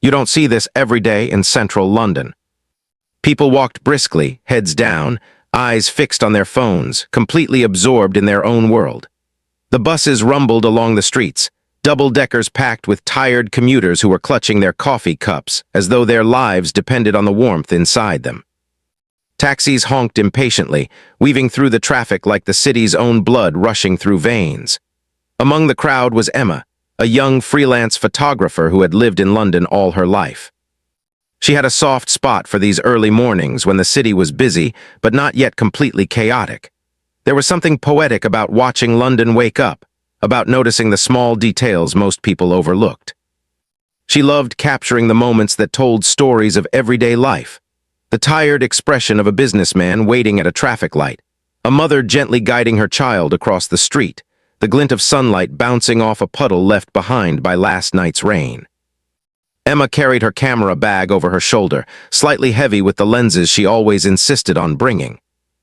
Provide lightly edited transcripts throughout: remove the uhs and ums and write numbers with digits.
You don't see this every day in central London. People walked briskly, heads down, eyes fixed on their phones, completely absorbed in their own world. The buses rumbled along the streets, double-deckers packed with tired commuters who were clutching their coffee cups as though their lives depended on the warmth inside them. Taxis honked impatiently, weaving through the traffic like the city's own blood rushing through veins. Among the crowd was Emma, a young freelance photographer who had lived in London all her life. She had a soft spot for these early mornings when the city was busy, but not yet completely chaotic. There was something poetic about watching London wake up, about noticing the small details most people overlooked. She loved capturing the moments that told stories of everyday life. The tired expression of a businessman waiting at a traffic light, a mother gently guiding her child across the street, the glint of sunlight bouncing off a puddle left behind by last night's rain. Emma carried her camera bag over her shoulder, slightly heavy with the lenses she always insisted on bringing.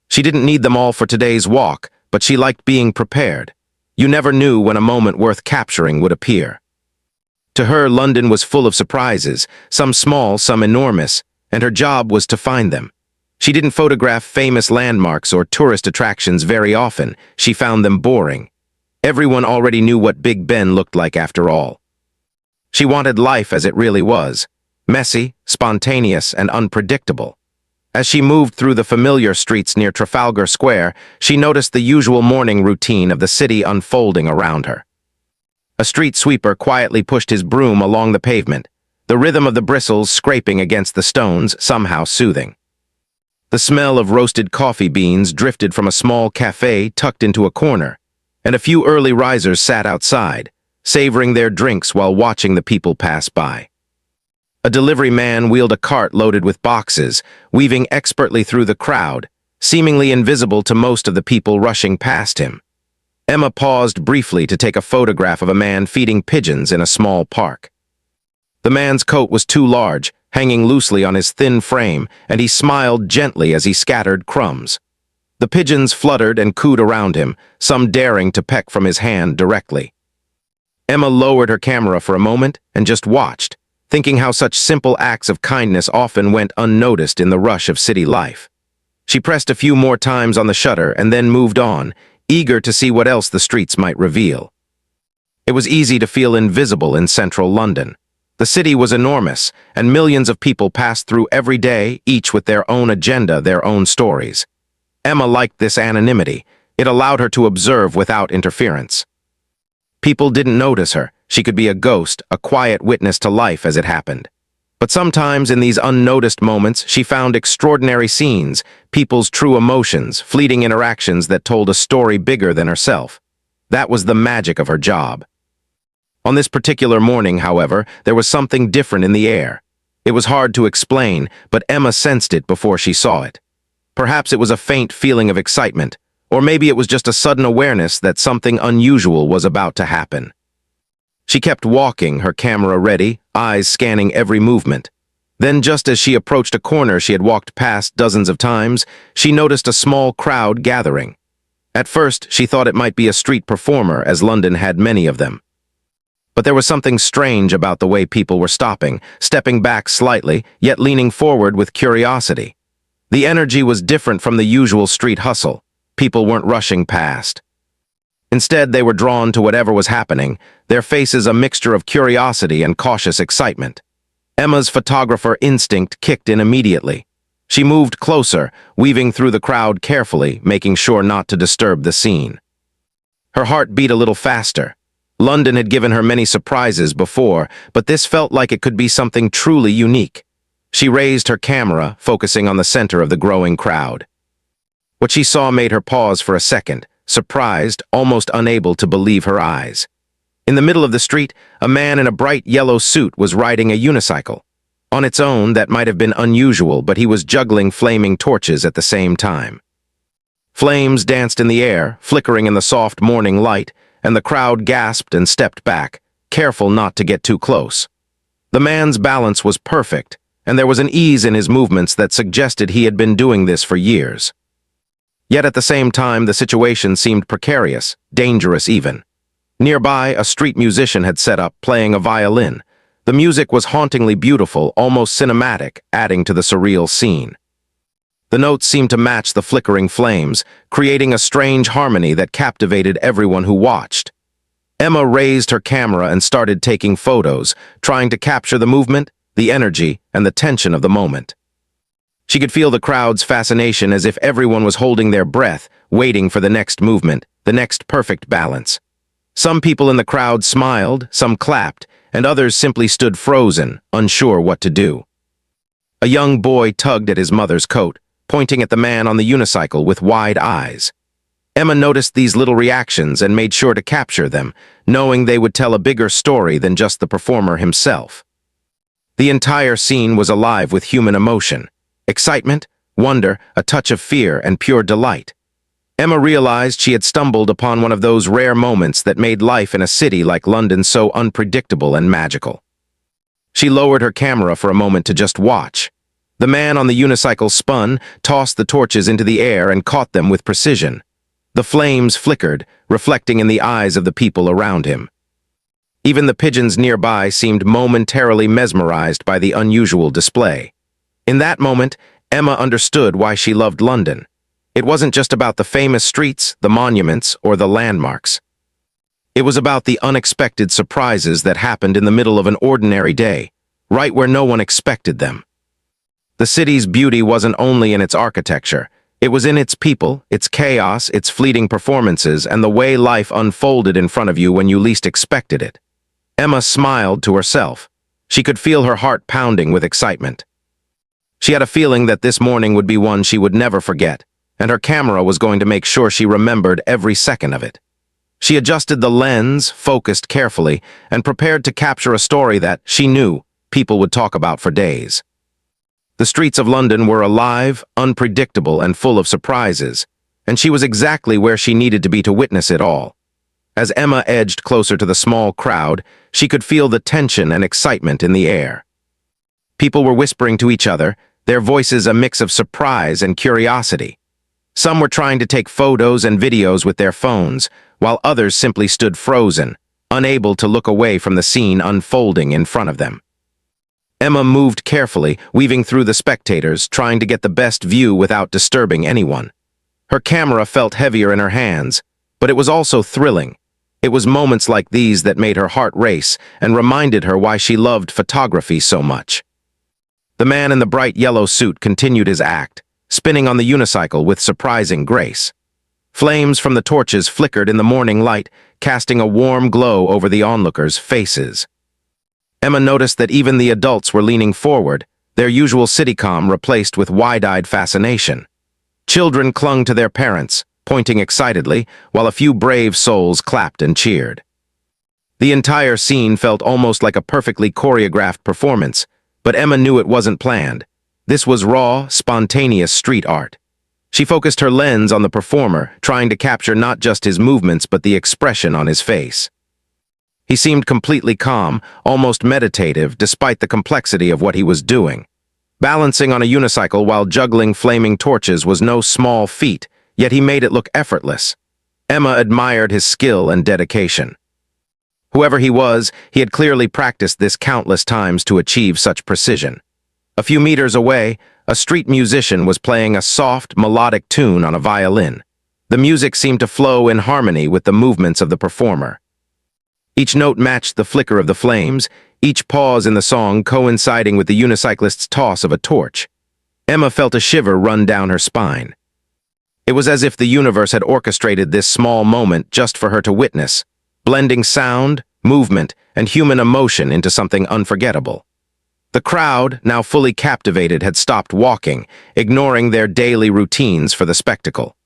She didn't need them all for today's walk, but she liked being prepared. You never knew when a moment worth capturing would appear. To her, London was full of surprises, some small, some enormous, and her job was to find them. She didn't photograph famous landmarks or tourist attractions very often. She found them boring. Everyone already knew what Big Ben looked like after all. She wanted life as it really was, messy, spontaneous, and unpredictable. As she moved through the familiar streets near Trafalgar Square, she noticed the usual morning routine of the city unfolding around her. A street sweeper quietly pushed his broom along the pavement, the rhythm of the bristles scraping against the stones somehow soothing. The smell of roasted coffee beans drifted from a small cafe tucked into a corner, and a few early risers sat outside, savoring their drinks while watching the people pass by. A delivery man wheeled a cart loaded with boxes, weaving expertly through the crowd, seemingly invisible to most of the people rushing past him. Emma paused briefly to take a photograph of a man feeding pigeons in a small park. The man's coat was too large, hanging loosely on his thin frame, and he smiled gently as he scattered crumbs. The pigeons fluttered and cooed around him, some daring to peck from his hand directly. Emma lowered her camera for a moment and just watched, thinking how such simple acts of kindness often went unnoticed in the rush of city life. She pressed a few more times on the shutter and then moved on, eager to see what else the streets might reveal. It was easy to feel invisible in central London. The city was enormous, and millions of people passed through every day, each with their own agenda, their own stories. Emma liked this anonymity. It allowed her to observe without interference. People didn't notice her. She could be a ghost, a quiet witness to life as it happened. But sometimes in these unnoticed moments, she found extraordinary scenes, people's true emotions, fleeting interactions that told a story bigger than herself. That was the magic of her job. On this particular morning, however, there was something different in the air. It was hard to explain, but Emma sensed it before she saw it. Perhaps it was a faint feeling of excitement, or maybe it was just a sudden awareness that something unusual was about to happen. She kept walking, her camera ready, eyes scanning every movement. Then just as she approached a corner she had walked past dozens of times, she noticed a small crowd gathering. At first, she thought it might be a street performer, as London had many of them. But there was something strange about the way people were stopping, stepping back slightly, yet leaning forward with curiosity. The energy was different from the usual street hustle. People weren't rushing past. Instead, they were drawn to whatever was happening, their faces a mixture of curiosity and cautious excitement. Emma's photographer instinct kicked in immediately. She moved closer, weaving through the crowd carefully, making sure not to disturb the scene. Her heart beat a little faster. London had given her many surprises before, but this felt like it could be something truly unique. She raised her camera, focusing on the center of the growing crowd. What she saw made her pause for a second, surprised, almost unable to believe her eyes. In the middle of the street, a man in a bright yellow suit was riding a unicycle. On its own, that might have been unusual, but he was juggling flaming torches at the same time. Flames danced in the air, flickering in the soft morning light, and the crowd gasped and stepped back, careful not to get too close. The man's balance was perfect, and there was an ease in his movements that suggested he had been doing this for years. Yet at the same time, the situation seemed precarious, dangerous even. Nearby, a street musician had set up, playing a violin. The music was hauntingly beautiful, almost cinematic, adding to the surreal scene. The notes seemed to match the flickering flames, creating a strange harmony that captivated everyone who watched. Emma raised her camera and started taking photos, trying to capture the movement, the energy, and the tension of the moment. She could feel the crowd's fascination as if everyone was holding their breath, waiting for the next movement, the next perfect balance. Some people in the crowd smiled, some clapped, and others simply stood frozen, unsure what to do. A young boy tugged at his mother's coat, pointing at the man on the unicycle with wide eyes. Emma noticed these little reactions and made sure to capture them, knowing they would tell a bigger story than just the performer himself. The entire scene was alive with human emotion, excitement, wonder, a touch of fear, and pure delight. Emma realized she had stumbled upon one of those rare moments that made life in a city like London so unpredictable and magical. She lowered her camera for a moment to just watch. The man on the unicycle spun, tossed the torches into the air, and caught them with precision. The flames flickered, reflecting in the eyes of the people around him. Even the pigeons nearby seemed momentarily mesmerized by the unusual display. In that moment, Emma understood why she loved London. It wasn't just about the famous streets, the monuments, or the landmarks. It was about the unexpected surprises that happened in the middle of an ordinary day, right where no one expected them. The city's beauty wasn't only in its architecture. It was in its people, its chaos, its fleeting performances, and the way life unfolded in front of you when you least expected it. Emma smiled to herself. She could feel her heart pounding with excitement. She had a feeling that this morning would be one she would never forget, and her camera was going to make sure she remembered every second of it. She adjusted the lens, focused carefully, and prepared to capture a story that, she knew, people would talk about for days. The streets of London were alive, unpredictable, and full of surprises, and she was exactly where she needed to be to witness it all. As Emma edged closer to the small crowd, she could feel the tension and excitement in the air. People were whispering to each other, their voices a mix of surprise and curiosity. Some were trying to take photos and videos with their phones, while others simply stood frozen, unable to look away from the scene unfolding in front of them. Emma moved carefully, weaving through the spectators, trying to get the best view without disturbing anyone. Her camera felt heavier in her hands, but it was also thrilling. It was moments like these that made her heart race and reminded her why she loved photography so much. The man in the bright yellow suit continued his act, spinning on the unicycle with surprising grace. Flames from the torches flickered in the morning light, casting a warm glow over the onlookers' faces. Emma noticed that even the adults were leaning forward, their usual city calm replaced with wide-eyed fascination. Children clung to their parents, pointing excitedly, while a few brave souls clapped and cheered. The entire scene felt almost like a perfectly choreographed performance, but Emma knew it wasn't planned. This was raw, spontaneous street art. She focused her lens on the performer, trying to capture not just his movements but the expression on his face. He seemed completely calm, almost meditative, despite the complexity of what he was doing. Balancing on a unicycle while juggling flaming torches was no small feat, yet he made it look effortless. Emma admired his skill and dedication. Whoever he was, he had clearly practiced this countless times to achieve such precision. A few meters away, a street musician was playing a soft, melodic tune on a violin. The music seemed to flow in harmony with the movements of the performer. Each note matched the flicker of the flames, each pause in the song coinciding with the unicyclist's toss of a torch. Emma felt a shiver run down her spine. It was as if the universe had orchestrated this small moment just for her to witness, blending sound, movement, and human emotion into something unforgettable. The crowd, now fully captivated, had stopped walking, ignoring their daily routines for the spectacle.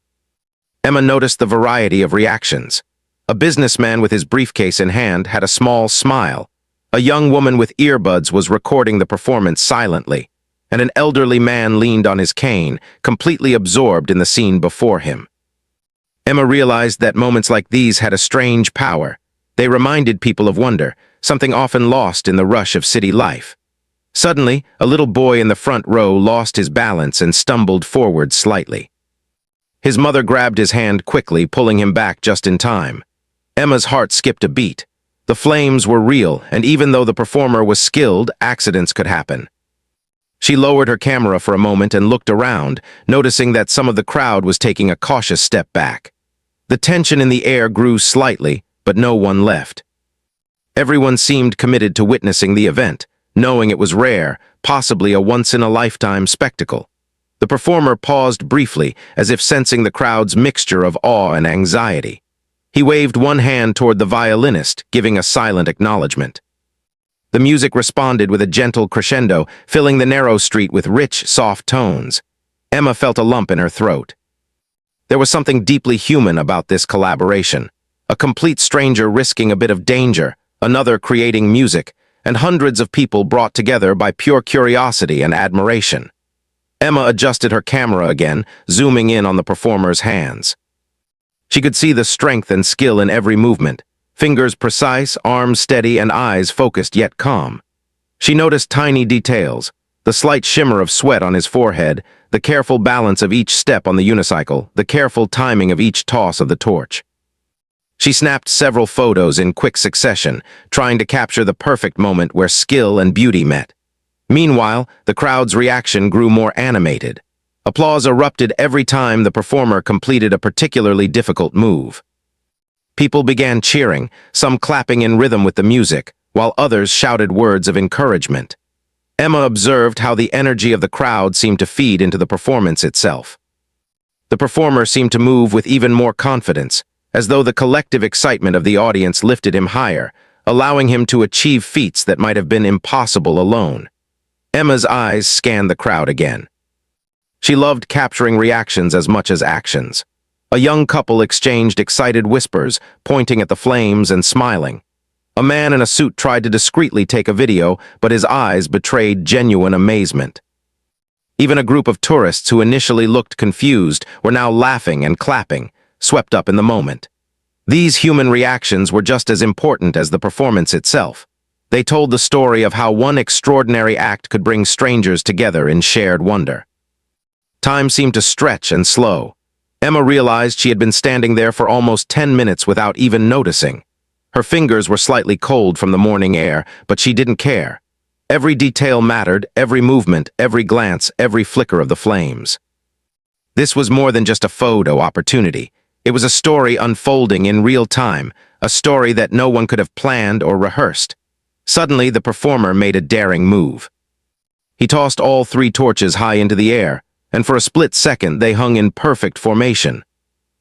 Emma noticed the variety of reactions. A businessman with his briefcase in hand had a small smile. A young woman with earbuds was recording the performance silently, and an elderly man leaned on his cane, completely absorbed in the scene before him. Emma realized that moments like these had a strange power. They reminded people of wonder, something often lost in the rush of city life. Suddenly, a little boy in the front row lost his balance and stumbled forward slightly. His mother grabbed his hand quickly, pulling him back just in time. Emma's heart skipped a beat. The flames were real, and even though the performer was skilled, accidents could happen. She lowered her camera for a moment and looked around, noticing that some of the crowd was taking a cautious step back. The tension in the air grew slightly, but no one left. Everyone seemed committed to witnessing the event, knowing it was rare, possibly a once-in-a-lifetime spectacle. The performer paused briefly, as if sensing the crowd's mixture of awe and anxiety. He waved one hand toward the violinist, giving a silent acknowledgement. The music responded with a gentle crescendo, filling the narrow street with rich, soft tones. Emma felt a lump in her throat. There was something deeply human about this collaboration. A complete stranger risking a bit of danger, another creating music, and hundreds of people brought together by pure curiosity and admiration. Emma adjusted her camera again, zooming in on the performer's hands. She could see the strength and skill in every movement, fingers precise, arms steady, and eyes focused yet calm. She noticed tiny details, the slight shimmer of sweat on his forehead, the careful balance of each step on the unicycle, the careful timing of each toss of the torch. She snapped several photos in quick succession, trying to capture the perfect moment where skill and beauty met. Meanwhile, the crowd's reaction grew more animated. Applause erupted every time the performer completed a particularly difficult move. People began cheering, some clapping in rhythm with the music, while others shouted words of encouragement. Emma observed how the energy of the crowd seemed to feed into the performance itself. The performer seemed to move with even more confidence, as though the collective excitement of the audience lifted him higher, allowing him to achieve feats that might have been impossible alone. Emma's eyes scanned the crowd again. She loved capturing reactions as much as actions. A young couple exchanged excited whispers, pointing at the flames and smiling. A man in a suit tried to discreetly take a video, but his eyes betrayed genuine amazement. Even a group of tourists who initially looked confused were now laughing and clapping, swept up in the moment. These human reactions were just as important as the performance itself. They told the story of how one extraordinary act could bring strangers together in shared wonder. Time seemed to stretch and slow. Emma realized she had been standing there for almost 10 minutes without even noticing. Her fingers were slightly cold from the morning air, but she didn't care. Every detail mattered, every movement, every glance, every flicker of the flames. This was more than just a photo opportunity. It was a story unfolding in real time, a story that no one could have planned or rehearsed. Suddenly, the performer made a daring move. He tossed all 3 torches high into the air, and for a split second they hung in perfect formation.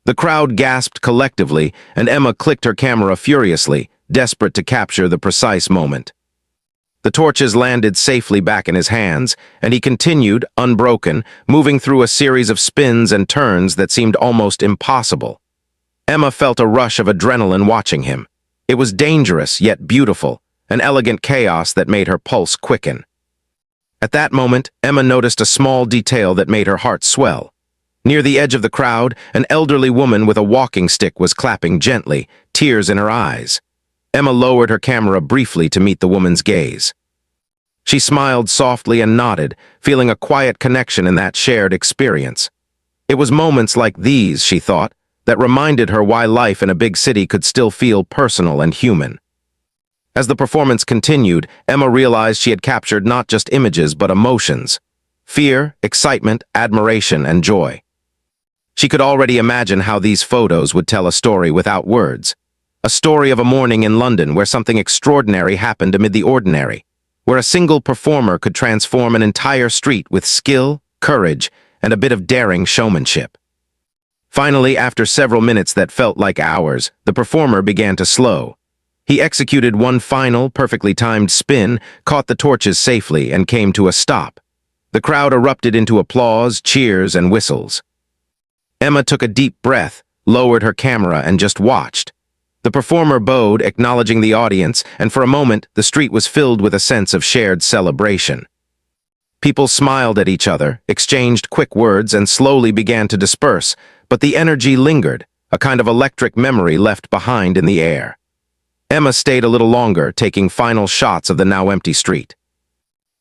The crowd gasped collectively, and Emma clicked her camera furiously, desperate to capture the precise moment. The torches landed safely back in his hands, and he continued, unbroken, moving through a series of spins and turns that seemed almost impossible. Emma felt a rush of adrenaline watching him. It was dangerous, yet beautiful, an elegant chaos that made her pulse quicken. At that moment, Emma noticed a small detail that made her heart swell. Near the edge of the crowd, an elderly woman with a walking stick was clapping gently, tears in her eyes. Emma lowered her camera briefly to meet the woman's gaze. She smiled softly and nodded, feeling a quiet connection in that shared experience. It was moments like these, she thought, that reminded her why life in a big city could still feel personal and human. As the performance continued, Emma realized she had captured not just images but emotions. Fear, excitement, admiration, and joy. She could already imagine how these photos would tell a story without words. A story of a morning in London where something extraordinary happened amid the ordinary, where a single performer could transform an entire street with skill, courage, and a bit of daring showmanship. Finally, after several minutes that felt like hours, the performer began to slow. He executed one final, perfectly timed spin, caught the torches safely, and came to a stop. The crowd erupted into applause, cheers, and whistles. Emma took a deep breath, lowered her camera, and just watched. The performer bowed, acknowledging the audience, and for a moment, the street was filled with a sense of shared celebration. People smiled at each other, exchanged quick words, and slowly began to disperse, but the energy lingered, a kind of electric memory left behind in the air. Emma stayed a little longer, taking final shots of the now empty street.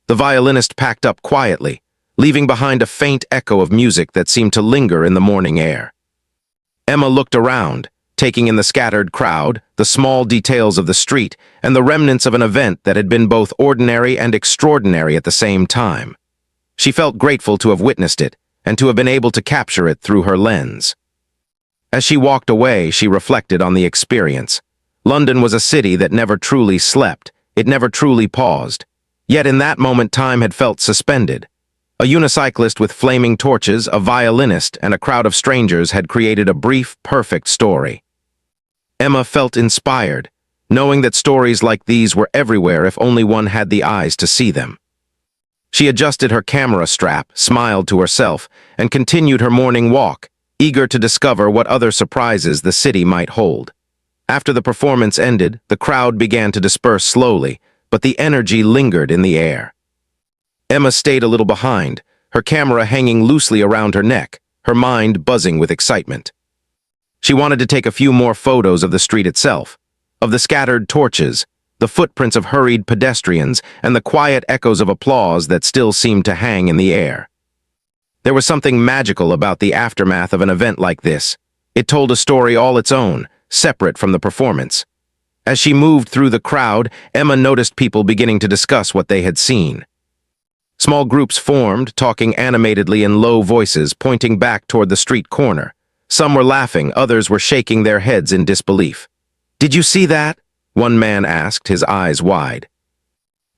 The violinist packed up quietly, leaving behind a faint echo of music that seemed to linger in the morning air. Emma looked around, taking in the scattered crowd, the small details of the street, and the remnants of an event that had been both ordinary and extraordinary at the same time. She felt grateful to have witnessed it, and to have been able to capture it through her lens. As she walked away, she reflected on the experience. London was a city that never truly slept, it never truly paused. Yet in that moment time had felt suspended. A unicyclist with flaming torches, a violinist, and a crowd of strangers had created a brief, perfect story. Emma felt inspired, knowing that stories like these were everywhere if only one had the eyes to see them. She adjusted her camera strap, smiled to herself, and continued her morning walk, eager to discover what other surprises the city might hold. After the performance ended, the crowd began to disperse slowly, but the energy lingered in the air. Emma stayed a little behind, her camera hanging loosely around her neck, her mind buzzing with excitement. She wanted to take a few more photos of the street itself, of the scattered torches, the footprints of hurried pedestrians, and the quiet echoes of applause that still seemed to hang in the air. There was something magical about the aftermath of an event like this. It told a story all its own, separate from the performance. As she moved through the crowd, Emma noticed people beginning to discuss what they had seen. Small groups formed, talking animatedly in low voices, pointing back toward the street corner. Some were laughing, others were shaking their heads in disbelief. "Did you see that?" one man asked, his eyes wide.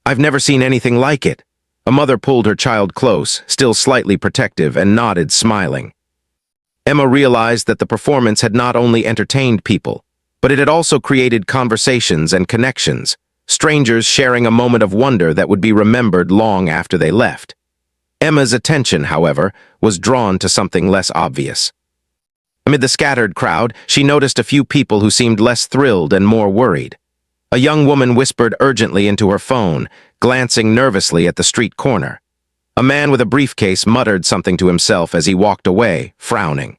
"I've never seen anything like it." A mother pulled her child close, still slightly protective, and nodded, smiling. Emma realized that the performance had not only entertained people, but it had also created conversations and connections, strangers sharing a moment of wonder that would be remembered long after they left. Emma's attention, however, was drawn to something less obvious. Amid the scattered crowd, she noticed a few people who seemed less thrilled and more worried. A young woman whispered urgently into her phone, glancing nervously at the street corner. A man with a briefcase muttered something to himself as he walked away, frowning.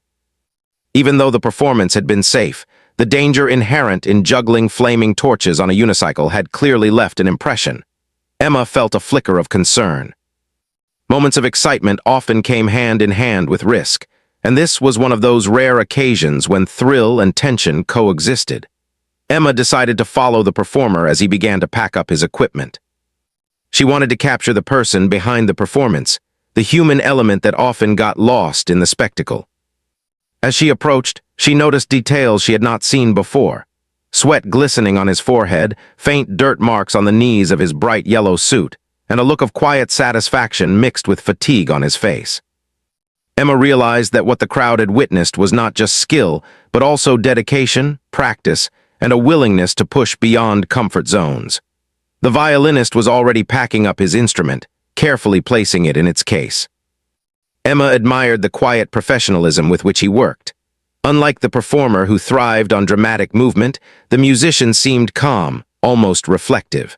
Even though the performance had been safe, the danger inherent in juggling flaming torches on a unicycle had clearly left an impression. Emma felt a flicker of concern. Moments of excitement often came hand in hand with risk, and this was one of those rare occasions when thrill and tension coexisted. Emma decided to follow the performer as he began to pack up his equipment. She wanted to capture the person behind the performance, the human element that often got lost in the spectacle. As she approached, she noticed details she had not seen before. Sweat glistening on his forehead, faint dirt marks on the knees of his bright yellow suit, and a look of quiet satisfaction mixed with fatigue on his face. Emma realized that what the crowd had witnessed was not just skill, but also dedication, practice, and a willingness to push beyond comfort zones. The violinist was already packing up his instrument, carefully placing it in its case. Emma admired the quiet professionalism with which he worked. Unlike the performer who thrived on dramatic movement, the musician seemed calm, almost reflective.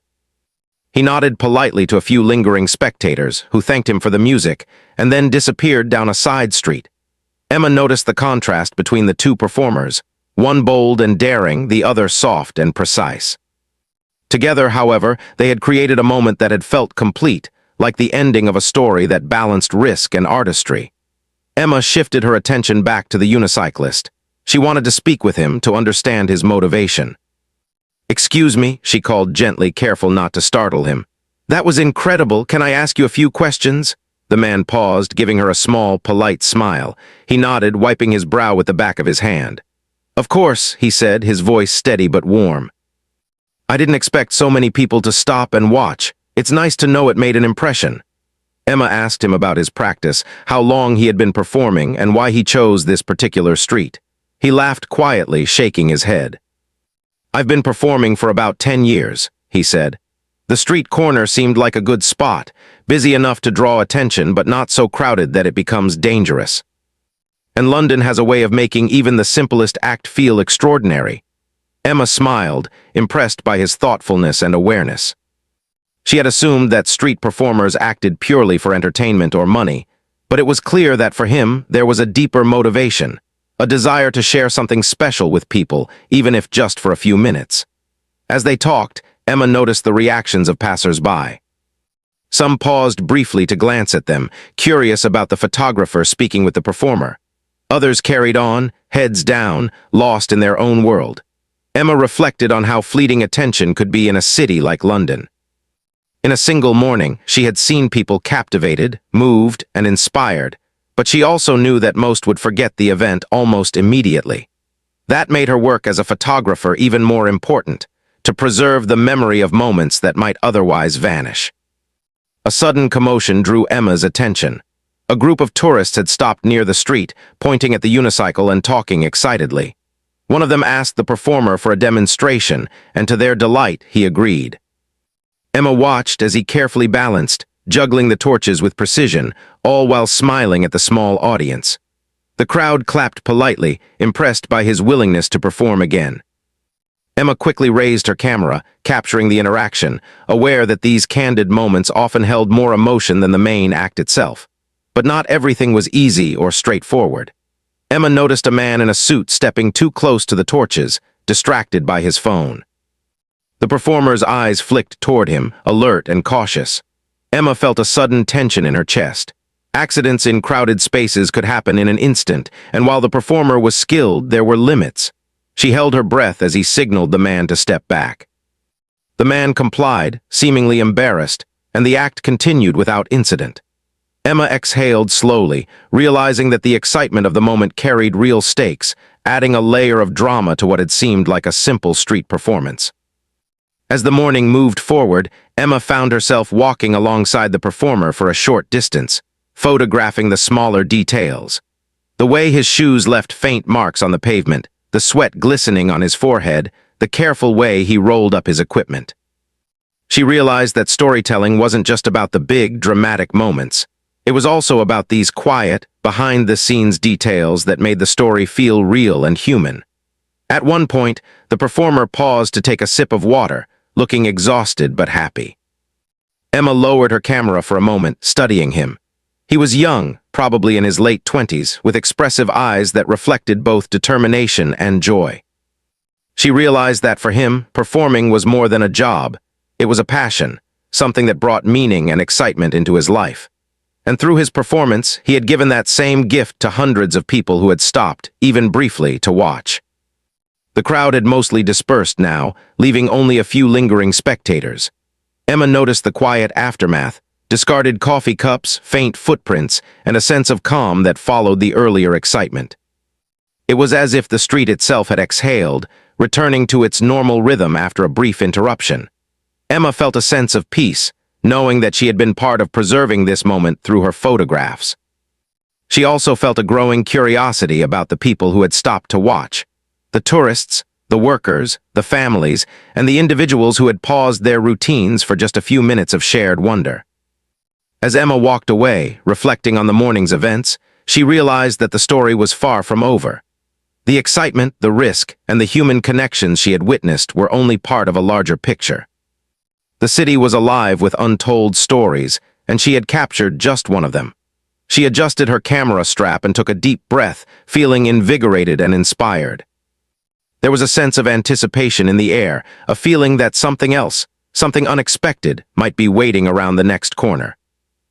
He nodded politely to a few lingering spectators, who thanked him for the music, and then disappeared down a side street. Emma noticed the contrast between the two performers, one bold and daring, the other soft and precise. Together, however, they had created a moment that had felt complete, like the ending of a story that balanced risk and artistry. Emma shifted her attention back to the unicyclist. She wanted to speak with him to understand his motivation. "Excuse me," she called gently, careful not to startle him. "That was incredible. Can I ask you a few questions?" The man paused, giving her a small, polite smile. He nodded, wiping his brow with the back of his hand. "Of course," he said, his voice steady but warm. "I didn't expect so many people to stop and watch. It's nice to know it made an impression." Emma asked him about his practice, how long he had been performing, and why he chose this particular street. He laughed quietly, shaking his head. "I've been performing for about 10 years, he said. "The street corner seemed like a good spot, busy enough to draw attention but not so crowded that it becomes dangerous. And London has a way of making even the simplest act feel extraordinary." Emma smiled, impressed by his thoughtfulness and awareness. She had assumed that street performers acted purely for entertainment or money, but it was clear that for him there was a deeper motivation, a desire to share something special with people, even if just for a few minutes. As they talked, Emma noticed the reactions of passers-by. Some paused briefly to glance at them, curious about the photographer speaking with the performer. Others carried on, heads down, lost in their own world. Emma reflected on how fleeting attention could be in a city like London. In a single morning, she had seen people captivated, moved, and inspired, but she also knew that most would forget the event almost immediately. That made her work as a photographer even more important, to preserve the memory of moments that might otherwise vanish. A sudden commotion drew Emma's attention. A group of tourists had stopped near the street, pointing at the unicycle and talking excitedly. One of them asked the performer for a demonstration, and to their delight, he agreed. Emma watched as he carefully balanced, juggling the torches with precision, all while smiling at the small audience. The crowd clapped politely, impressed by his willingness to perform again. Emma quickly raised her camera, capturing the interaction, aware that these candid moments often held more emotion than the main act itself. But not everything was easy or straightforward. Emma noticed a man in a suit stepping too close to the torches, distracted by his phone. The performer's eyes flicked toward him, alert and cautious. Emma felt a sudden tension in her chest. Accidents in crowded spaces could happen in an instant, and while the performer was skilled, there were limits. She held her breath as he signaled the man to step back. The man complied, seemingly embarrassed, and the act continued without incident. Emma exhaled slowly, realizing that the excitement of the moment carried real stakes, adding a layer of drama to what had seemed like a simple street performance. As the morning moved forward, Emma found herself walking alongside the performer for a short distance, photographing the smaller details. The way his shoes left faint marks on the pavement, the sweat glistening on his forehead, the careful way he rolled up his equipment. She realized that storytelling wasn't just about the big, dramatic moments. It was also about these quiet, behind-the-scenes details that made the story feel real and human. At one point, the performer paused to take a sip of water, looking exhausted but happy. Emma lowered her camera for a moment, studying him. He was young, probably in his late 20s, with expressive eyes that reflected both determination and joy. She realized that for him, performing was more than a job. It was a passion, something that brought meaning and excitement into his life. And through his performance, he had given that same gift to hundreds of people who had stopped, even briefly, to watch. The crowd had mostly dispersed now, leaving only a few lingering spectators. Emma noticed the quiet aftermath, discarded coffee cups, faint footprints, and a sense of calm that followed the earlier excitement. It was as if the street itself had exhaled, returning to its normal rhythm after a brief interruption. Emma felt a sense of peace, knowing that she had been part of preserving this moment through her photographs. She also felt a growing curiosity about the people who had stopped to watch. The tourists, the workers, the families, and the individuals who had paused their routines for just a few minutes of shared wonder. As Emma walked away, reflecting on the morning's events, she realized that the story was far from over. The excitement, the risk, and the human connections she had witnessed were only part of a larger picture. The city was alive with untold stories, and she had captured just one of them. She adjusted her camera strap and took a deep breath, feeling invigorated and inspired. There was a sense of anticipation in the air, a feeling that something else, something unexpected, might be waiting around the next corner.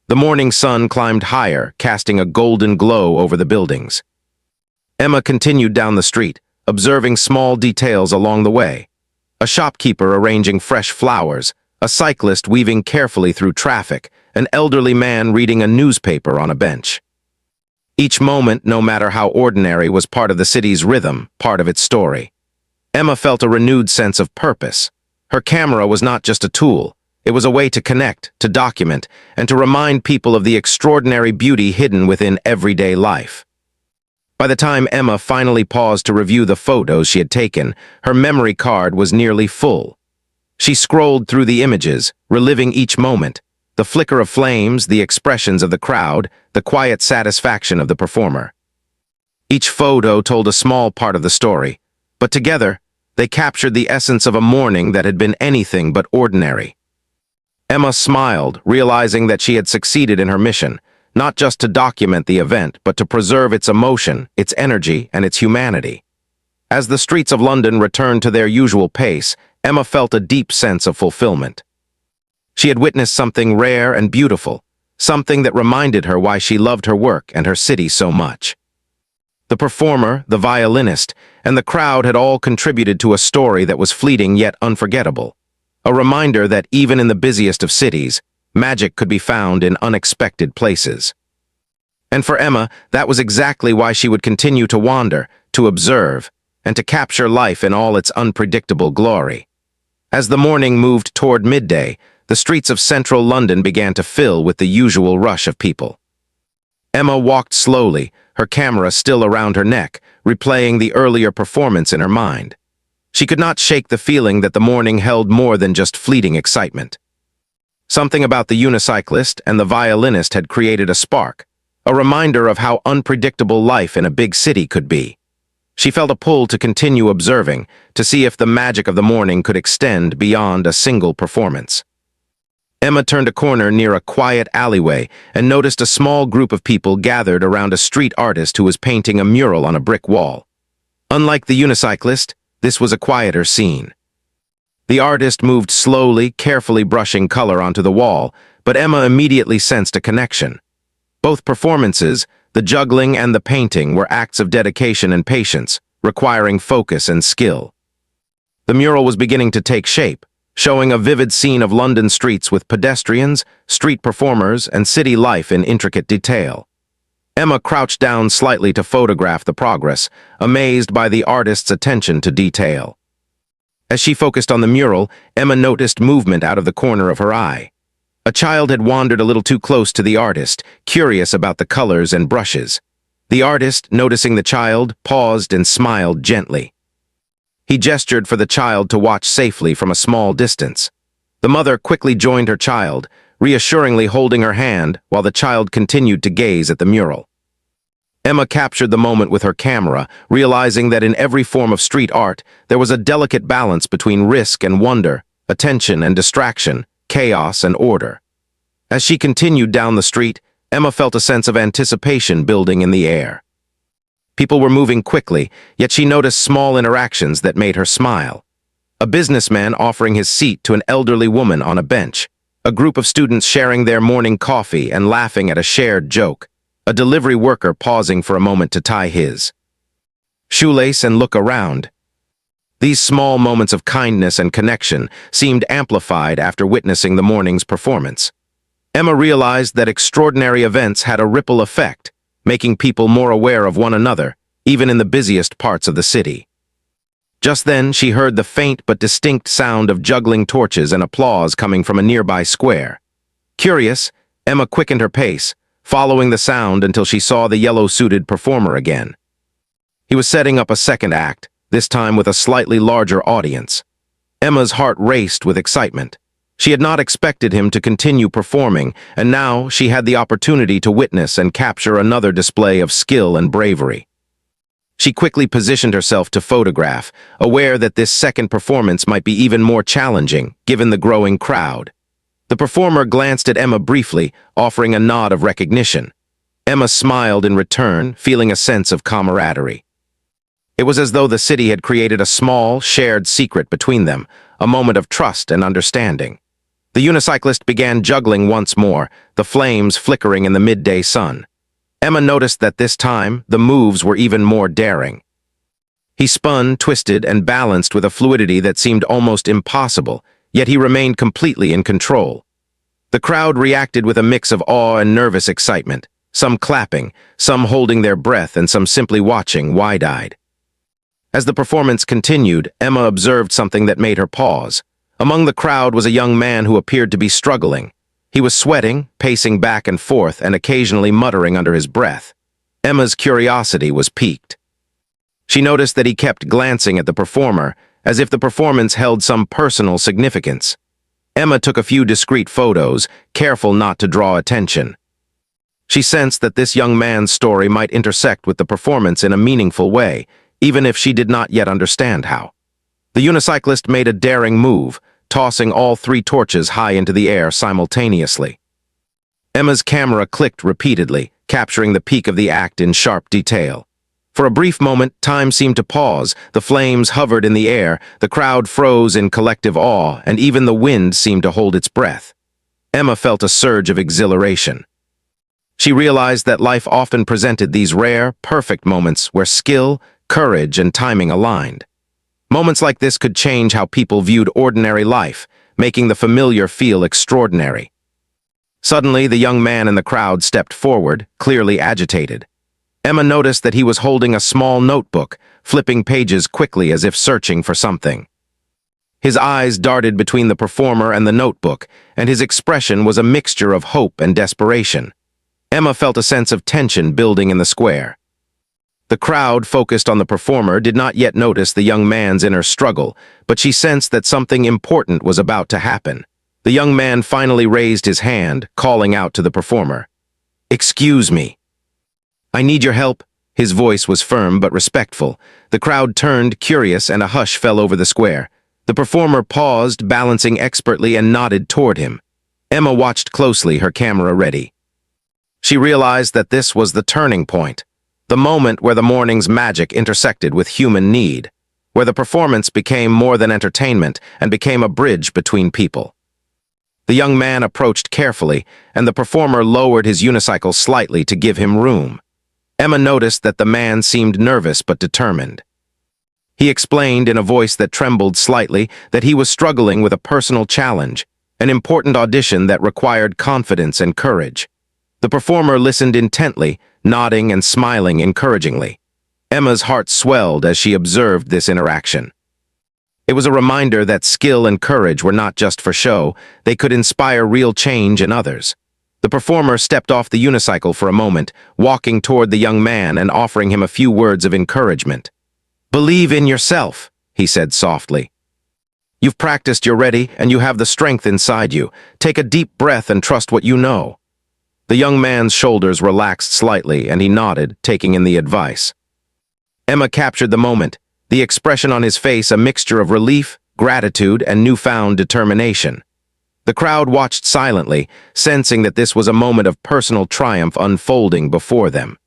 The morning sun climbed higher, casting a golden glow over the buildings. Emma continued down the street, observing small details along the way. A shopkeeper arranging fresh flowers, a cyclist weaving carefully through traffic, an elderly man reading a newspaper on a bench. Each moment, no matter how ordinary, was part of the city's rhythm, part of its story. Emma felt a renewed sense of purpose. Her camera was not just a tool. It was a way to connect, to document, and to remind people of the extraordinary beauty hidden within everyday life. By the time Emma finally paused to review the photos she had taken, her memory card was nearly full. She scrolled through the images, reliving each moment, the flicker of flames, the expressions of the crowd, the quiet satisfaction of the performer. Each photo told a small part of the story, but together, they captured the essence of a morning that had been anything but ordinary. Emma smiled, realizing that she had succeeded in her mission, not just to document the event, but to preserve its emotion, its energy, and its humanity. As the streets of London returned to their usual pace, Emma felt a deep sense of fulfillment. She had witnessed something rare and beautiful, something that reminded her why she loved her work and her city so much. The performer, the violinist, and the crowd had all contributed to a story that was fleeting yet unforgettable. A reminder that even in the busiest of cities, magic could be found in unexpected places. And for Emma, that was exactly why she would continue to wander, to observe, and to capture life in all its unpredictable glory. As the morning moved toward midday, the streets of central London began to fill with the usual rush of people. Emma walked slowly, her camera still around her neck, replaying the earlier performance in her mind. She could not shake the feeling that the morning held more than just fleeting excitement. Something about the unicyclist and the violinist had created a spark, a reminder of how unpredictable life in a big city could be. She felt a pull to continue observing, to see if the magic of the morning could extend beyond a single performance. Emma turned a corner near a quiet alleyway and noticed a small group of people gathered around a street artist who was painting a mural on a brick wall. Unlike the unicyclist, this was a quieter scene. The artist moved slowly, carefully brushing color onto the wall, but Emma immediately sensed a connection. Both performances, the juggling and the painting, were acts of dedication and patience, requiring focus and skill. The mural was beginning to take shape, showing a vivid scene of London streets with pedestrians, street performers, and city life in intricate detail. Emma crouched down slightly to photograph the progress, amazed by the artist's attention to detail. As she focused on the mural, Emma noticed movement out of the corner of her eye. A child had wandered a little too close to the artist, curious about the colors and brushes. The artist, noticing the child, paused and smiled gently. He gestured for the child to watch safely from a small distance. The mother quickly joined her child, reassuringly holding her hand while the child continued to gaze at the mural. Emma captured the moment with her camera, realizing that in every form of street art, there was a delicate balance between risk and wonder, attention and distraction, chaos and order. As she continued down the street, Emma felt a sense of anticipation building in the air. People were moving quickly, yet she noticed small interactions that made her smile. A businessman offering his seat to an elderly woman on a bench, a group of students sharing their morning coffee and laughing at a shared joke, a delivery worker pausing for a moment to tie his shoelace and look around. These small moments of kindness and connection seemed amplified after witnessing the morning's performance. Emma realized that extraordinary events had a ripple effect, making people more aware of one another, even in the busiest parts of the city. Just then, she heard the faint but distinct sound of juggling torches and applause coming from a nearby square. Curious, Emma quickened her pace, following the sound until she saw the yellow-suited performer again. He was setting up a second act, this time with a slightly larger audience. Emma's heart raced with excitement. She had not expected him to continue performing, and now she had the opportunity to witness and capture another display of skill and bravery. She quickly positioned herself to photograph, aware that this second performance might be even more challenging, given the growing crowd. The performer glanced at Emma briefly, offering a nod of recognition. Emma smiled in return, feeling a sense of camaraderie. It was as though the city had created a small, shared secret between them, a moment of trust and understanding. The unicyclist began juggling once more, the flames flickering in the midday sun. Emma noticed that this time, the moves were even more daring. He spun, twisted, and balanced with a fluidity that seemed almost impossible, yet he remained completely in control. The crowd reacted with a mix of awe and nervous excitement, some clapping, some holding their breath, and some simply watching, wide-eyed. As the performance continued, Emma observed something that made her pause. Among the crowd was a young man who appeared to be struggling. He was sweating, pacing back and forth, and occasionally muttering under his breath. Emma's curiosity was piqued. She noticed that he kept glancing at the performer, as if the performance held some personal significance. Emma took a few discreet photos, careful not to draw attention. She sensed that this young man's story might intersect with the performance in a meaningful way, even if she did not yet understand how. The unicyclist made a daring move, tossing all 3 torches high into the air simultaneously. Emma's camera clicked repeatedly, capturing the peak of the act in sharp detail. For a brief moment, time seemed to pause, the flames hovered in the air, the crowd froze in collective awe, and even the wind seemed to hold its breath. Emma felt a surge of exhilaration. She realized that life often presented these rare, perfect moments where skill, courage, and timing aligned. Moments like this could change how people viewed ordinary life, making the familiar feel extraordinary. Suddenly, the young man in the crowd stepped forward, clearly agitated. Emma noticed that he was holding a small notebook, flipping pages quickly as if searching for something. His eyes darted between the performer and the notebook, and his expression was a mixture of hope and desperation. Emma felt a sense of tension building in the square. The crowd, focused on the performer, did not yet notice the young man's inner struggle, but she sensed that something important was about to happen. The young man finally raised his hand, calling out to the performer. "Excuse me. I need your help." His voice was firm but respectful. The crowd turned, curious, and a hush fell over the square. The performer paused, balancing expertly, and nodded toward him. Emma watched closely, her camera ready. She realized that this was the turning point, the moment where the morning's magic intersected with human need, where the performance became more than entertainment and became a bridge between people. The young man approached carefully, and the performer lowered his unicycle slightly to give him room. Emma noticed that the man seemed nervous but determined. He explained in a voice that trembled slightly that he was struggling with a personal challenge, an important audition that required confidence and courage. The performer listened intently, nodding and smiling encouragingly. Emma's heart swelled as she observed this interaction. It was a reminder that skill and courage were not just for show, they could inspire real change in others. The performer stepped off the unicycle for a moment, walking toward the young man and offering him a few words of encouragement. "Believe in yourself," he said softly. "You've practiced, you're ready, and you have the strength inside you. Take a deep breath and trust what you know." The young man's shoulders relaxed slightly, and he nodded, taking in the advice. Emma captured the moment, the expression on his face a mixture of relief, gratitude, and newfound determination. The crowd watched silently, sensing that this was a moment of personal triumph unfolding before them.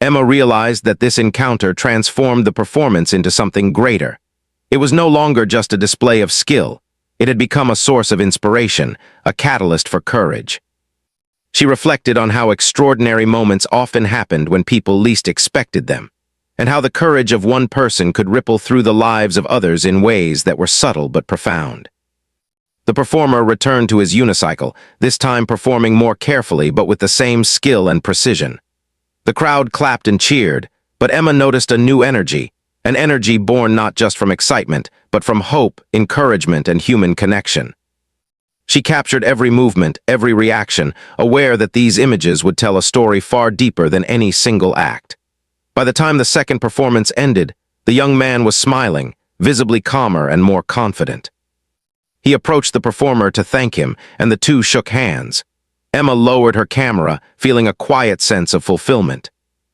Emma realized that this encounter transformed the performance into something greater. It was no longer just a display of skill. It had become a source of inspiration, a catalyst for courage. She reflected on how extraordinary moments often happened when people least expected them, and how the courage of one person could ripple through the lives of others in ways that were subtle but profound. The performer returned to his unicycle, this time performing more carefully but with the same skill and precision. The crowd clapped and cheered, but Emma noticed a new energy, an energy born not just from excitement, but from hope, encouragement, and human connection. She captured every movement, every reaction, aware that these images would tell a story far deeper than any single act. By the time the second performance ended, the young man was smiling, visibly calmer and more confident. He approached the performer to thank him, and the two shook hands. Emma lowered her camera, feeling a quiet sense of fulfillment.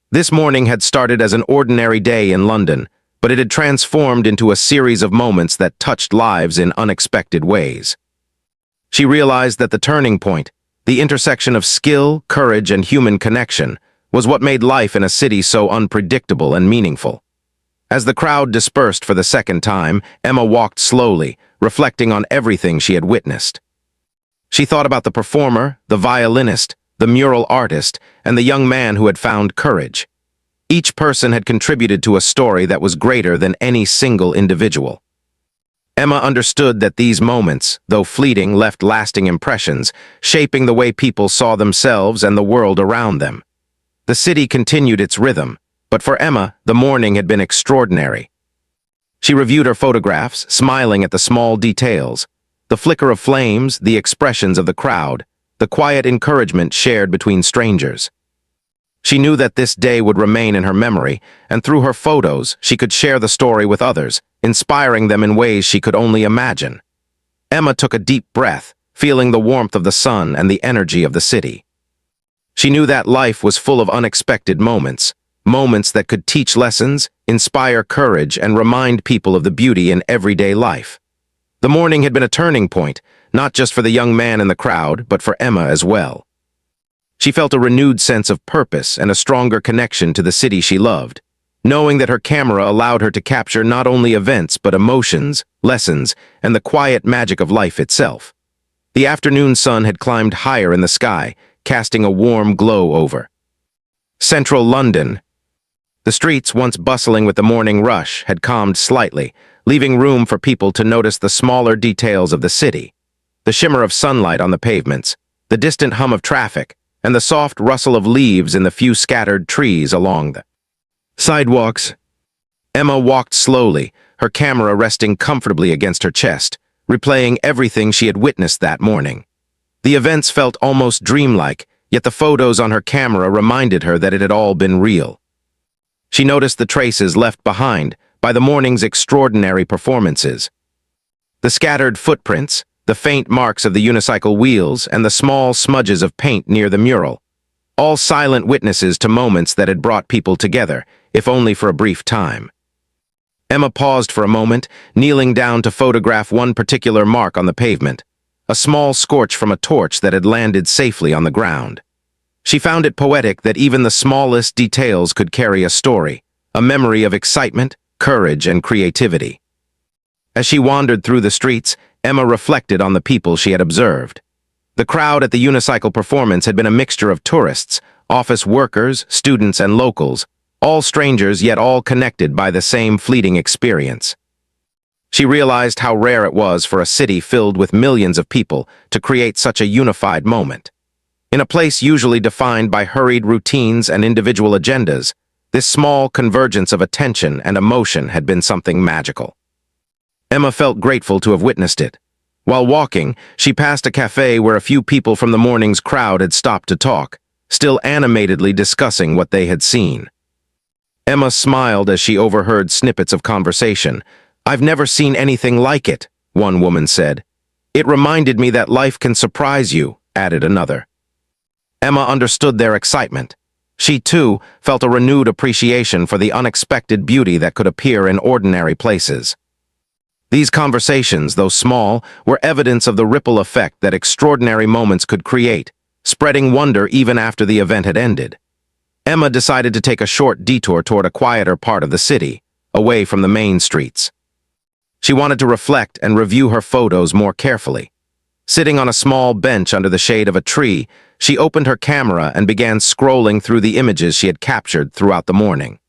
This morning had started as an ordinary day in London, but it had transformed into a series of moments that touched lives in unexpected ways. She realized that the turning point, the intersection of skill, courage, and human connection, was what made life in a city so unpredictable and meaningful. As the crowd dispersed for the second time, Emma walked slowly, reflecting on everything she had witnessed. She thought about the performer, the violinist, the mural artist, and the young man who had found courage. Each person had contributed to a story that was greater than any single individual. Emma understood that these moments, though fleeting, left lasting impressions, shaping the way people saw themselves and the world around them. The city continued its rhythm, but for Emma, the morning had been extraordinary. She reviewed her photographs, smiling at the small details, the flicker of flames, the expressions of the crowd, the quiet encouragement shared between strangers. She knew that this day would remain in her memory, and through her photos, she could share the story with others, inspiring them in ways she could only imagine. Emma took a deep breath, feeling the warmth of the sun and the energy of the city. She knew that life was full of unexpected moments, moments that could teach lessons, inspire courage, and remind people of the beauty in everyday life. The morning had been a turning point, not just for the young man in the crowd, but for Emma as well. She felt a renewed sense of purpose and a stronger connection to the city she loved, knowing that her camera allowed her to capture not only events but emotions, lessons, and the quiet magic of life itself. The afternoon sun had climbed higher in the sky, casting a warm glow over central London. The streets, once bustling with the morning rush, had calmed slightly, leaving room for people to notice the smaller details of the city. The shimmer of sunlight on the pavements, the distant hum of traffic, and the soft rustle of leaves in the few scattered trees along the sidewalks. Emma walked slowly, her camera resting comfortably against her chest, replaying everything she had witnessed that morning. The events felt almost dreamlike, yet the photos on her camera reminded her that it had all been real. She noticed the traces left behind by the morning's extraordinary performances. The scattered footprints, the faint marks of the unicycle wheels, and the small smudges of paint near the mural, all silent witnesses to moments that had brought people together, if only for a brief time. Emma paused for a moment, kneeling down to photograph one particular mark on the pavement, a small scorch from a torch that had landed safely on the ground. She found it poetic that even the smallest details could carry a story, a memory of excitement, courage, and creativity. As she wandered through the streets, Emma reflected on the people she had observed. The crowd at the unicycle performance had been a mixture of tourists, office workers, students, and locals, all strangers yet all connected by the same fleeting experience. She realized how rare it was for a city filled with millions of people to create such a unified moment. In a place usually defined by hurried routines and individual agendas, this small convergence of attention and emotion had been something magical. Emma felt grateful to have witnessed it. While walking, she passed a cafe where a few people from the morning's crowd had stopped to talk, still animatedly discussing what they had seen. Emma smiled as she overheard snippets of conversation. "I've never seen anything like it," one woman said. "It reminded me that life can surprise you," added another. Emma understood their excitement. She, too, felt a renewed appreciation for the unexpected beauty that could appear in ordinary places. These conversations, though small, were evidence of the ripple effect that extraordinary moments could create, spreading wonder even after the event had ended. Emma decided to take a short detour toward a quieter part of the city, away from the main streets. She wanted to reflect and review her photos more carefully. Sitting on a small bench under the shade of a tree, she opened her camera and began scrolling through the images she had captured throughout the morning.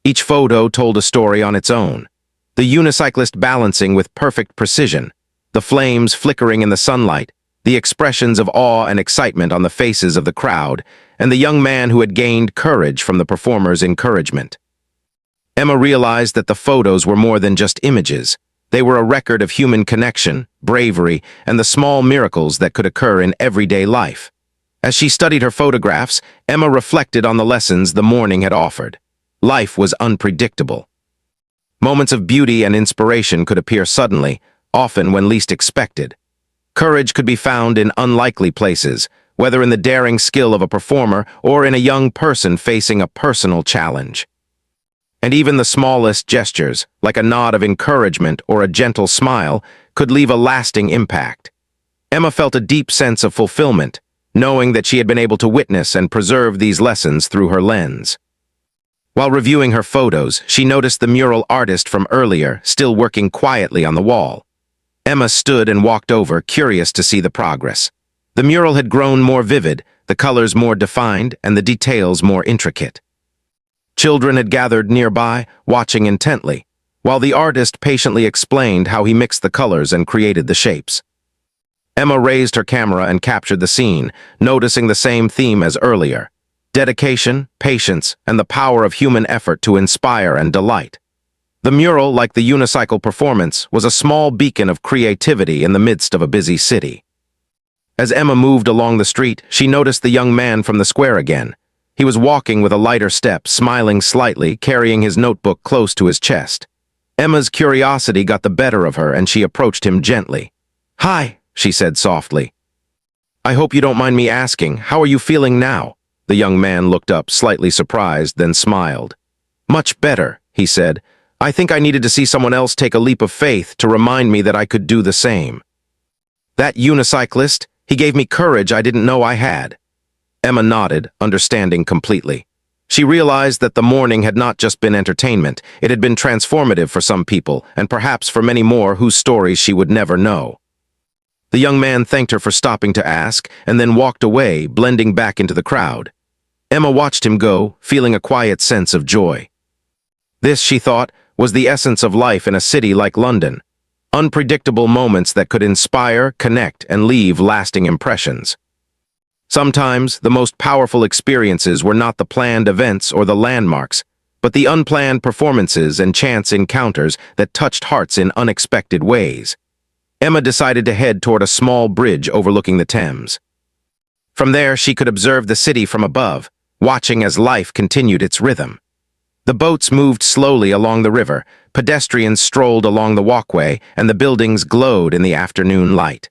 Each photo told a story on its own. The unicyclist balancing with perfect precision, the flames flickering in the sunlight, the expressions of awe and excitement on the faces of the crowd, and the young man who had gained courage from the performer's encouragement. Emma realized that the photos were more than just images. They were a record of human connection, bravery, and the small miracles that could occur in everyday life. As she studied her photographs, Emma reflected on the lessons the morning had offered. Life was unpredictable. Moments of beauty and inspiration could appear suddenly, often when least expected. Courage could be found in unlikely places, whether in the daring skill of a performer or in a young person facing a personal challenge. And even the smallest gestures, like a nod of encouragement or a gentle smile, could leave a lasting impact. Emma felt a deep sense of fulfillment, knowing that she had been able to witness and preserve these lessons through her lens. While reviewing her photos, she noticed the mural artist from earlier still working quietly on the wall. Emma stood and walked over, curious to see the progress. The mural had grown more vivid, the colors more defined, and the details more intricate. Children had gathered nearby, watching intently, while the artist patiently explained how he mixed the colors and created the shapes. Emma raised her camera and captured the scene, noticing the same theme as earlier: dedication, patience, and the power of human effort to inspire and delight. The mural, like the unicycle performance, was a small beacon of creativity in the midst of a busy city. As Emma moved along the street, she noticed the young man from the square again. He was walking with a lighter step, smiling slightly, carrying his notebook close to his chest. Emma's curiosity got the better of her, and she approached him gently. "Hi," she said softly. "I hope you don't mind me asking, how are you feeling now?" The young man looked up, slightly surprised, then smiled. "Much better," he said. "I think I needed to see someone else take a leap of faith to remind me that I could do the same. That unicyclist, he gave me courage I didn't know I had." Emma nodded, understanding completely. She realized that the morning had not just been entertainment, it had been transformative for some people, and perhaps for many more whose stories she would never know. The young man thanked her for stopping to ask, and then walked away, blending back into the crowd. Emma watched him go, feeling a quiet sense of joy. This, she thought, was the essence of life in a city like London. Unpredictable moments that could inspire, connect, and leave lasting impressions. Sometimes, the most powerful experiences were not the planned events or the landmarks, but the unplanned performances and chance encounters that touched hearts in unexpected ways. Emma decided to head toward a small bridge overlooking the Thames. From there, she could observe the city from above, watching as life continued its rhythm. The boats moved slowly along the river, pedestrians strolled along the walkway, and the buildings glowed in the afternoon light.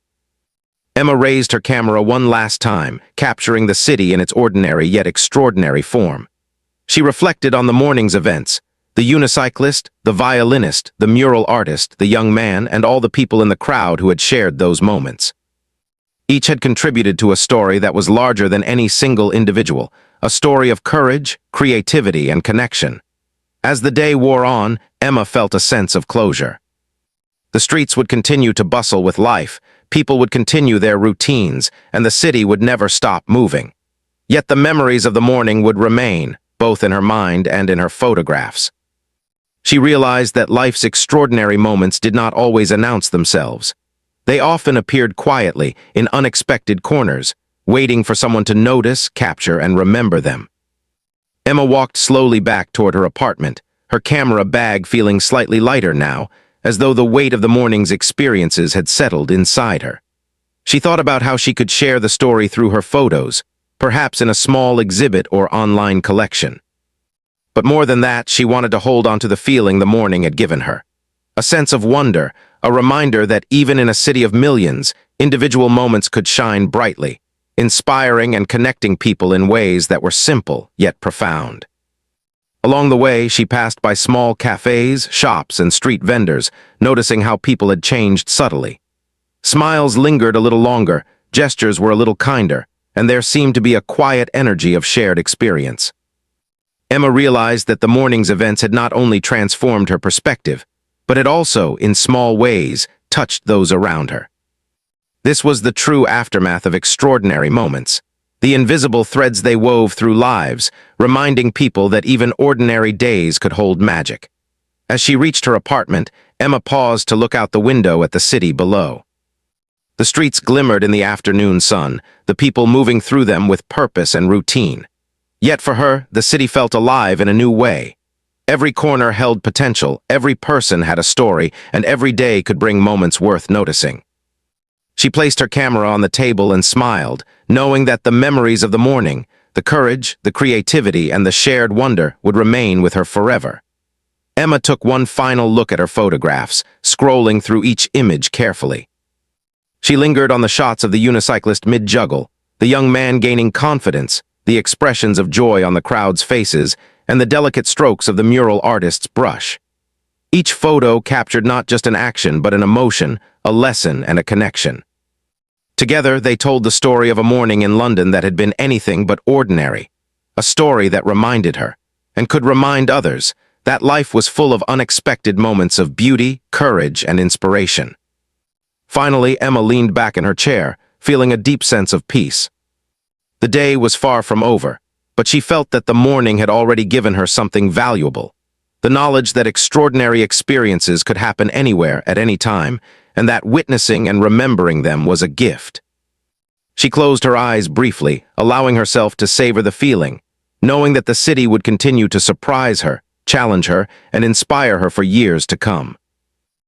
Emma raised her camera one last time, capturing the city in its ordinary yet extraordinary form. She reflected on the morning's events, the unicyclist, the violinist, the mural artist, the young man, and all the people in the crowd who had shared those moments. Each had contributed to a story that was larger than any single individual, a story of courage, creativity, and connection. As the day wore on, Emma felt a sense of closure. The streets would continue to bustle with life, people would continue their routines, and the city would never stop moving. Yet the memories of the morning would remain, both in her mind and in her photographs. She realized that life's extraordinary moments did not always announce themselves. They often appeared quietly, in unexpected corners, waiting for someone to notice, capture, and remember them. Emma walked slowly back toward her apartment, her camera bag feeling slightly lighter now, as though the weight of the morning's experiences had settled inside her. She thought about how she could share the story through her photos, perhaps in a small exhibit or online collection. But more than that, she wanted to hold on to the feeling the morning had given her. A sense of wonder, a reminder that even in a city of millions, individual moments could shine brightly, inspiring and connecting people in ways that were simple yet profound. Along the way, she passed by small cafes, shops, and street vendors, noticing how people had changed subtly. Smiles lingered a little longer, gestures were a little kinder, and there seemed to be a quiet energy of shared experience. Emma realized that the morning's events had not only transformed her perspective, but had also, in small ways, touched those around her. This was the true aftermath of extraordinary moments, the invisible threads they wove through lives, reminding people that even ordinary days could hold magic. As she reached her apartment, Emma paused to look out the window at the city below. The streets glimmered in the afternoon sun, the people moving through them with purpose and routine. Yet for her, the city felt alive in a new way. Every corner held potential, every person had a story, and every day could bring moments worth noticing. She placed her camera on the table and smiled, knowing that the memories of the morning, the courage, the creativity, and the shared wonder would remain with her forever. Emma took one final look at her photographs, scrolling through each image carefully. She lingered on the shots of the unicyclist mid-juggle, the young man gaining confidence, the expressions of joy on the crowd's faces, and the delicate strokes of the mural artist's brush. Each photo captured not just an action, but an emotion, a lesson, and a connection. Together, they told the story of a morning in London that had been anything but ordinary, a story that reminded her, and could remind others, that life was full of unexpected moments of beauty, courage, and inspiration. Finally, Emma leaned back in her chair, feeling a deep sense of peace. The day was far from over, but she felt that the morning had already given her something valuable, the knowledge that extraordinary experiences could happen anywhere at any time, and that witnessing and remembering them was a gift. She closed her eyes briefly, allowing herself to savor the feeling, knowing that the city would continue to surprise her, challenge her, and inspire her for years to come.